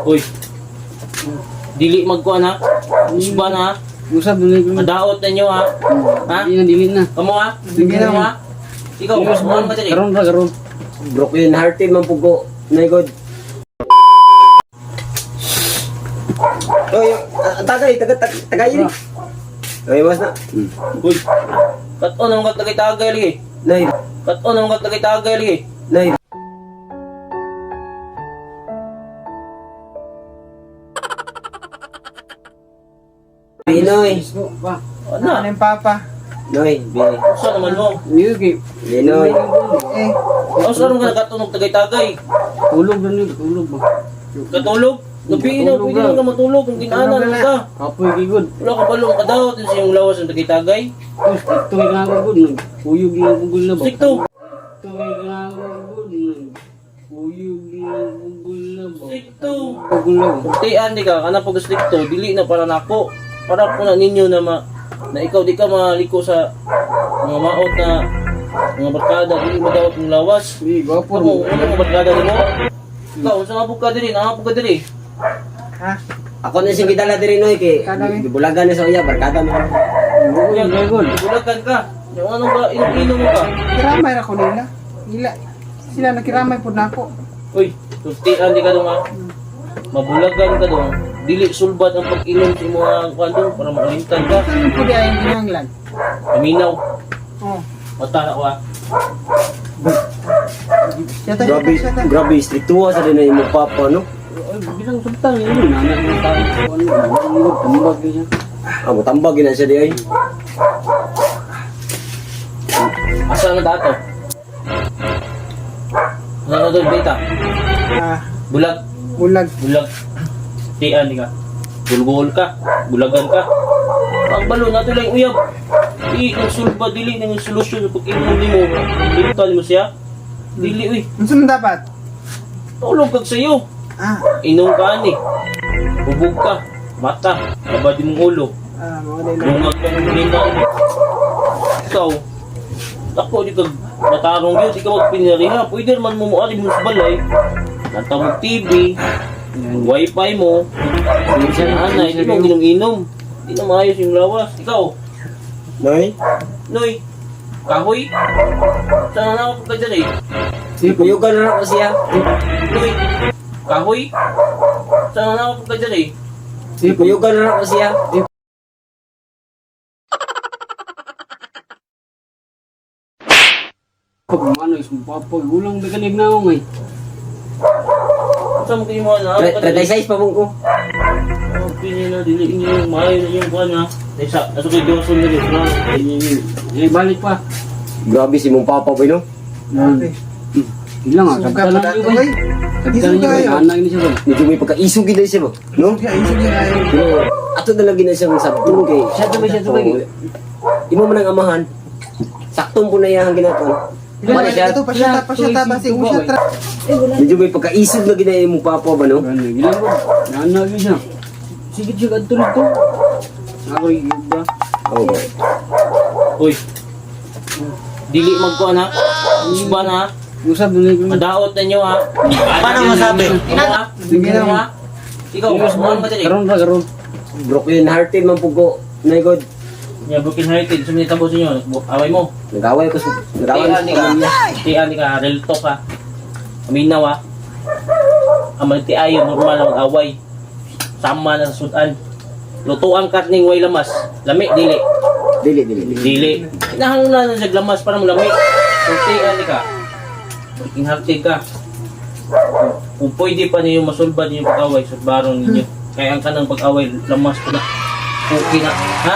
Uy. Dili magkuan ha. Usban ha. Usab dili ko. Madaot ninyo ha. Ha? Dili na. Kamu ha? Sige na. Kamu ha? Ikaw, usban ka dyan eh. Karon. Broken hearted man pugo. Naigod. Oy, tagay ni. Oy, mas na. Uy. Katon naman tagay-tagay lagi. Nay, Katon naman tagay-tagay lagi. nay. Binoy. Pa. Ano? Ano yung papa? Noy, Binoy. Saan naman mo? Yuki. Binoy. Eh, Saan naman ka katunog tagay-tagay? Tulog na ni, tulog ba? Katulog? Gabi na, pwede lang ka matulog. Kung ginaanan lang ka. Kapoy gigod. Wala ka balong ka daw. Ito yung lawas ng tagay-tagay. Tapos ito ay gagod. Uyog yung gugol na ba? Sikto. Ito ay gagod. Uyog yung gugol na ba? Sikto. Gugol na ba? Tian di ka, kana pag stricto, dili na para nako. Para po na ninyo na na ikaw di ka maliko sa mga maot na mga barkada, dili mo daw yung lawas. Uy, gwapo Ano, mo. ano mga barkada mo? Ikaw, saan mabog ka diri? Nakapog ka diri? ha? Ako na siyang gidala diri Noy kay Kadami. gibulagan na sa uya barkada mo. Uyog, gagod. Bulagan ka. Yung ano ba, inom mo ka? Kiramay ra ko nila. Sila nakiramay po na ako. Uy, tutian di ka doon ha. Mabulagan ka doon. Dili sulbat ang pag-inom sa mga kwando para makalimtan ka. Saan po di ay ginanglan? Paminaw. Oh. Mata na ko ha. Grabe, strictuwa sa din na papa no. Ay, bilang sultan yun. Nanak ng tao. Ano, tambag niya. Amo tambag gina siya di ay. Asa na dato? Ano na doon, beta? Ah, Bulag. bulag. Bulag. Tian di ka. Bulgol ka. Bulagan ka. Ang balo nato lang uyab. Di ang sulba dili nang solusyon sa pag-inom nimo. Dilitan mo siya. Dili uy. Ano man dapat? Tulog kag sayo. Ah, Inom ka ani. Bubog ka. Mata. Kabadi mong ulo. mga dahil. Bungag ka ng linaw. Ikaw. Ako di ka matarong yun. Di ka magpinariha. Pwede naman mo muali mo sa balay. Natawag TV. Wifi mo. Minsan na anay. Di mo ginom-inom. Di na maayos yung lawas. Ikaw. Noy, Noy. Kahoy. Saan na ako ka dyan eh? kuyugan na ako siya. Noy. Kahoy. Saan na ako ka dyan eh? Kuyugan na ako siya. Pag ano, isang papoy. Ulang na kanig na ako eh. Saan mo kayo mga na? Try size pa mong ko. Pili na, dili niyo yung maayo na yung kuha na. Nasa kay Johnson na rin. Eh, balik pa. Grabe si mong papa ba no? Okay. Ilang ah, Suga sabta pa lang dato yun bay. eh. Sabta lang Isuga yun. yun. Anak ini siya ba? Medyo may pagkaisog gid siya ba? No? Sige ayo. Pero ato na lagi na siyang sabtong kay. Siya to ba? Imo man ang amahan. Saktong po na iyang ginatuan. Wala siya. Ito pa siya basi mo siya tra. Medyo may pagkaisog na ginaya mong papa ba no? Ano, ilang ba? Anak ini siya. Sige siya kadtulog to. Ako yung ba? Oh. Uy. Dili magkuha na. Usban ha. Usab dili ko. Madaot ninyo ha. Paano masabi? Ikaw ha? Sige na. ha? Ikaw, usban ka dyan eh. Karon. Broken hearted man pugo. Naigod. Yeah, broken hearted. Sumili tabo sa inyo. Away mo. Nagaway ko sa nagaway Tiyan di ka. Tiyan di ka. Real talk ha. Aminaw ha. Amal ti ayo. Normal na mag-away. Sama na sa sudan. Lutuang karning way lamas. Lami, dili. Dili. Dili. Hinahanglan na siya lamas para mo lami. Kung tiyan di ka. Broken hearted ka. Kung pwede pa niyo masulban yung pag-away sa barong ninyo. Kaya ang kanang pag-away, lamas ko na. Okay na. Ha?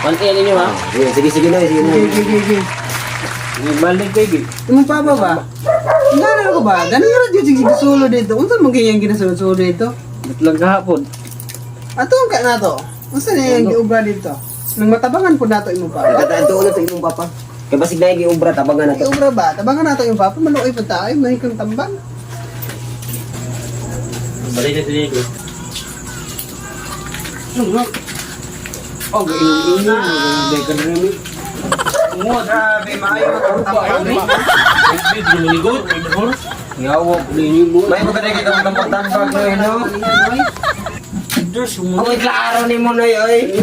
Mantiyan ninyo ha? Sige na, sige na. Sige. Balik kayo. Imong papa ba? Ngano ko ba? Gani ra jud sig solo dito. Unsa man gyang ginasulod dito? Natlag kahapon. Ato ka na to. Unsa na yung giubra dito? Nang matabangan po nato imong papa. Kataan to ulo to imong papa. Kay basig na yung ubra tabangan na to. Giubra ba? Tabangan nato yung papa maluoy pa tayo, mahikang tambang. Balik na sila ko. Oh, gainom. Dekan rin eh. Grabe, maayo ang tambang. Good, lumiligod. Yawa ko din yung buhay. May maganda kita ng tambag-tambag no, no? Diyos, Amoy klaro ni mo na yun.